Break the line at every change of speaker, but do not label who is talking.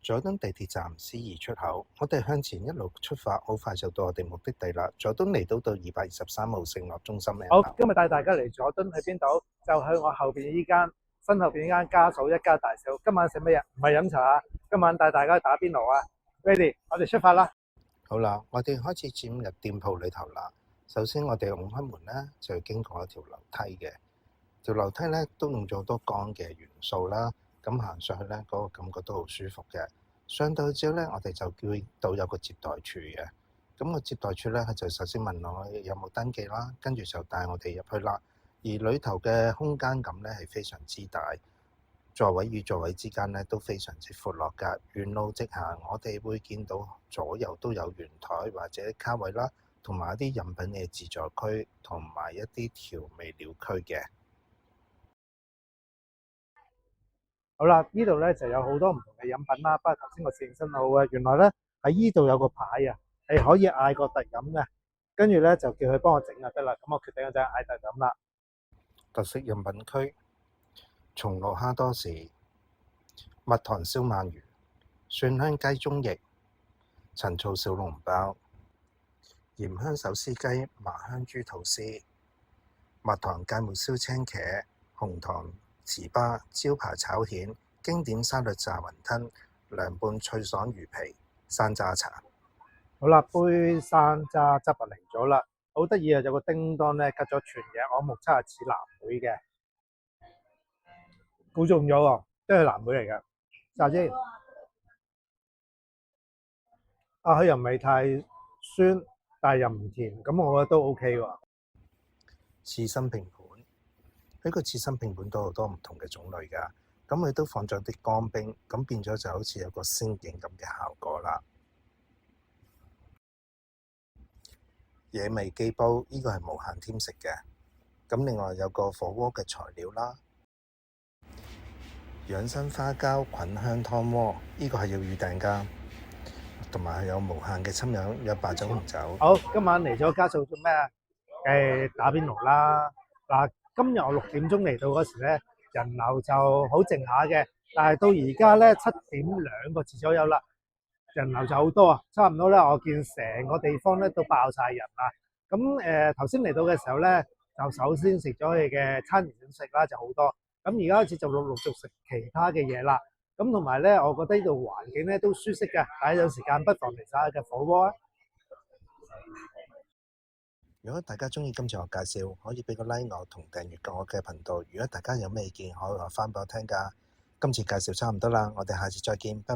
佐敦地鐵站 C2 出口，我哋向前一路出發，好快就到我哋目的地啦。佐敦離島道223號承諾中心 M
好，今日帶大家嚟佐敦，去邊度？就去我後邊呢間，身後邊呢間家嫂一家大小。今晚食乜嘢？唔係飲茶啊！今晚帶大家去打邊爐啊！Ready，我哋出發啦！
好啦，我哋開始進入店鋪裏頭啦。首先我哋拱開門呢，就要經過一條樓梯嘅。條樓梯呢都用咗好多鋼嘅元素啦，咁行上去呢，嗰個感覺都好舒服嘅。上到去之後呢，我哋就見到有個接待處嘅。咁個接待處呢，佢就首先問我有冇登記啦，跟住就帶我哋入去啦。而裏頭嘅空間感呢係非常之大，座位與座位之間呢都非常之闊落㗎。沿路直行，我哋會見到左右都有圓台或者卡位啦，同埋一啲飲品嘅自助區，同埋一啲調味料區嘅。
好啦，呢度咧就有好多唔同嘅飲品啦。不過頭先我試身好嘅，原來咧喺呢度有個牌啊，係可以嗌個特飲嘅，跟住咧就叫佢幫我整就得啦。咁我決定就係嗌特飲啦。
特色飲品區：松露蝦多士、蜜糖燒鰻魚、蒜香雞中翼、陳醋小籠包、鹽香手撕雞、麻香豬肚絲、蜜糖芥末燒青茄、紅糖糍粑、招牌炒蜆、經典沙律炸雲吞、涼拌脆爽魚皮、山楂茶。
好啦，杯山楂汁啊嚟咗啦，好得意啊！有個叮當咧，吉咗全嘢，我目測係似藍莓嘅，估中咗喎，即係藍莓嚟嘅。炸先，佢又唔係太酸，但係又唔甜，咁我覺得都 OK 喎。
刺身拼盤，呢個刺身拼盤都好多唔同嘅種類㗎，咁佢都放咗啲乾冰，咁變咗就好似有個仙境咁嘅效果啦。野味雞煲，呢個係無限添食嘅，咁另外有個火鍋嘅材料啦。養生花膠菌香湯鍋，呢個係要預訂㗎，同埋係有無限嘅親飲，有白酒紅酒。
好，今晚嚟咗家嫂做咩啊？打邊爐啦。嗱，今日我6點鐘嚟到嗰時咧，人流就好靜下嘅，但係到而家咧7點2個字左右啦，人流就好多啊，差唔多咧，我見成個地方咧都爆晒人啦。咁頭先嚟到嘅時候咧，就首先食咗佢嘅餐前小食啦，就好多。咁而家開始就陸續食其他嘅嘢啦。咁同埋咧，我覺得呢度環境咧都舒適嘅，大家有時間不妨嚟晒嘅火鍋啊！
如果大家鍾意今次我介紹，可以俾個 like 我同訂閱我嘅頻道。如果大家有咩意見，可以話翻俾我聽㗎。今次介紹差唔多啦，我哋下次再見，拜拜。